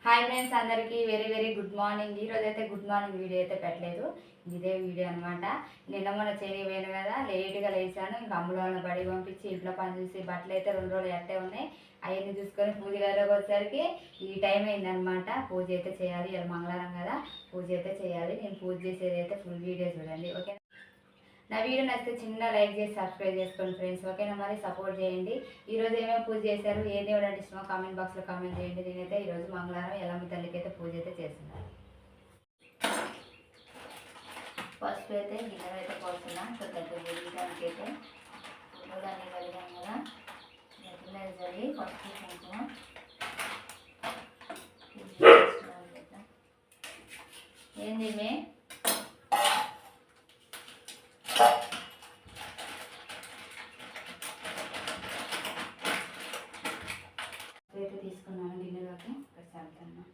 Hi friends, అందరికీ very very good morning. ఈరోజు అయితే గుడ్ మార్నింగ్ వీడియో అయితే పెట్టలేదు, ఇదే వీడియో అనమాట. నిన్న మొన్న చేయలేను కదా, లేట్గా లేచాను. ఇంకా అమ్ములో బడి పంపించి ఇంట్లో పని చూసి బట్టలు అయితే 2 రోజులు ఎట్టే ఉన్నాయి. అవన్నీ చూసుకొని పూజ గదిలోకి వచ్చేసరికి ఈ టైం అయిందనమాట. పూజ అయితే చేయాలి, ఇలా మంగళవారం కదా, పూజ అయితే చేయాలి. నేను పూజ చేసేది అయితే ఫుల్ వీడియో చూడండి, ఓకే. నా వీడియో నచ్చితే చిన్న లైక్ చేసి సబ్స్క్రైబ్ చేసుకోండి ఫ్రెండ్స్, ఓకేనా. మరి సపోర్ట్ చేయండి. ఈరోజు ఏమేమి పూజ చేశారు, ఏ దేవుడు అంటే ఇష్టమో కామెంట్ బాక్స్లో కామెంట్ చేయండి. నేనైతే ఈరోజు మంగళవారం ఎల్లమ్మ తల్లికి అయితే పూజ అయితే చేస్తున్నాను. ఫస్ట్ అయితే గిన్నెలు అయితే పోస్తున్నాను. కొద్దిగా వేయడానికి అయితే దాన్ని కలిగాం కదా, నెత్తిమీద చల్లి ఫస్ట్ కుంకుమ ఏంది మే అయితే తీసుకున్నాను గిన్నెలోకి ప్రశాంతంగా.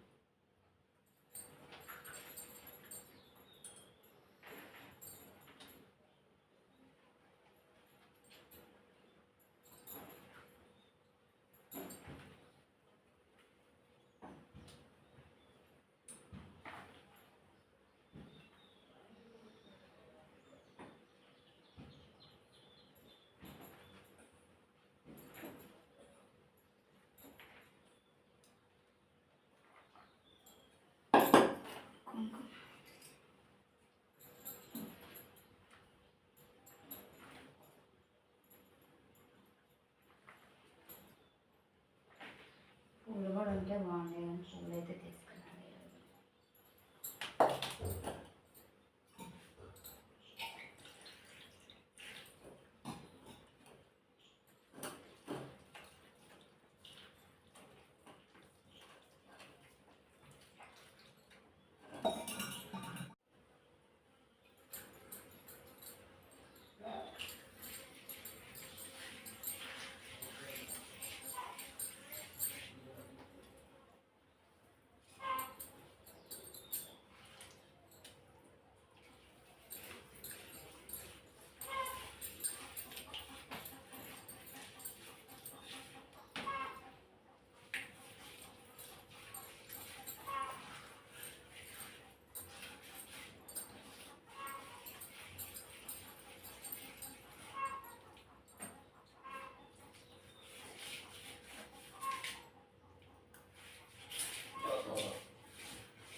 పూలు కూడా ఉంటే బాగుండే, కానీ పూలు అయితే తీసుకున్నాను.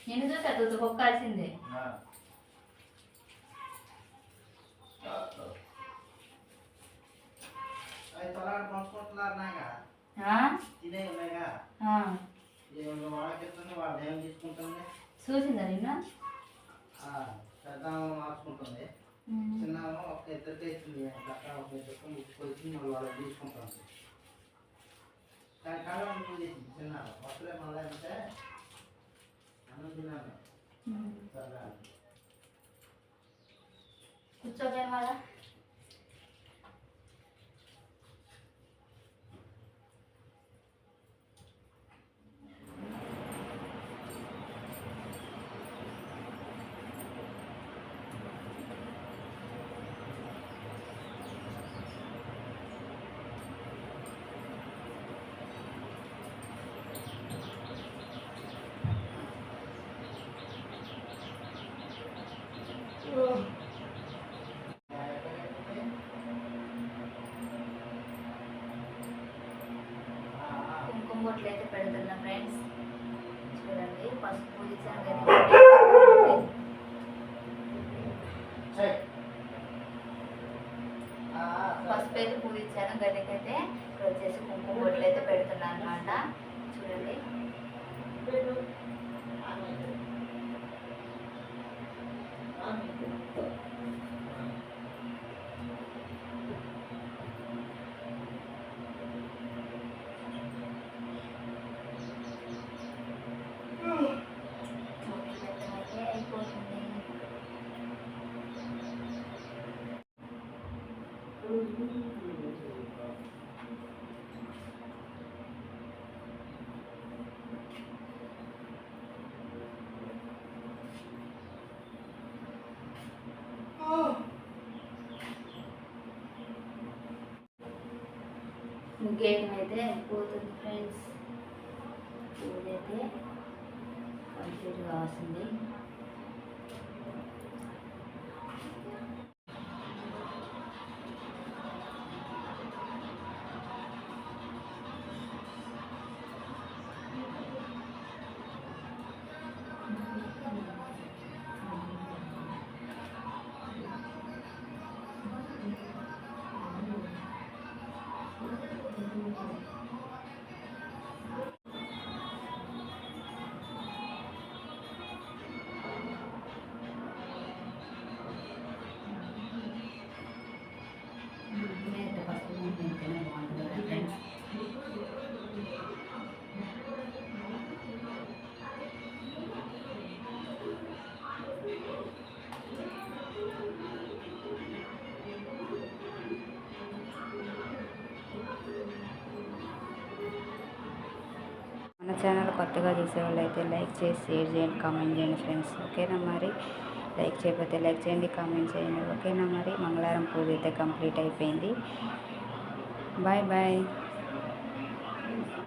నేను చూసా తుది పొక్కాల్సిందే. చూసిందా నిన్న మార్చుకుంటుంది. చిన్న ఒక ఇద్దరికి ఇచ్చింది, ఒక ఇద్దరికి వాళ్ళకి తీసుకుంటుంది. దాని కాలం చిన్న వస్తులే మళ్ళీ అంటే కూర్చోపోయిన వాళ్ళ కుంకుమ బొట్లు అయితే పెడుతున్నా ఫ్రెండ్స్. చూడండి, పసుపు పూజించాను పసుపు అయితే పూజించాను గదికైతే. ఇప్పుడు వచ్చేసి కుంకుమ బొట్లు అయితే పెడుతున్నాను అనమాట. చూడండి, అయిపోతుంది. ముగ్గేయటం అయితే పోతుంది ఫ్రెండ్స్. పూజ అయితే సాఫ్ట్గా వస్తుంది. మన ఛానల్ కొత్తగా చూసేవాళ్ళు అయితే లైక్ చేసి షేర్ చేయండి, కామెంట్ చేయండి ఫ్రెండ్స్. ఓకేనా మరి? లైక్ చేయకపోతే లైక్ చేయండి, కామెంట్ చేయండి. ఓకేనా మరి? మంగళవారం పూజ అయితే కంప్లీట్ అయిపోయింది. Bye bye.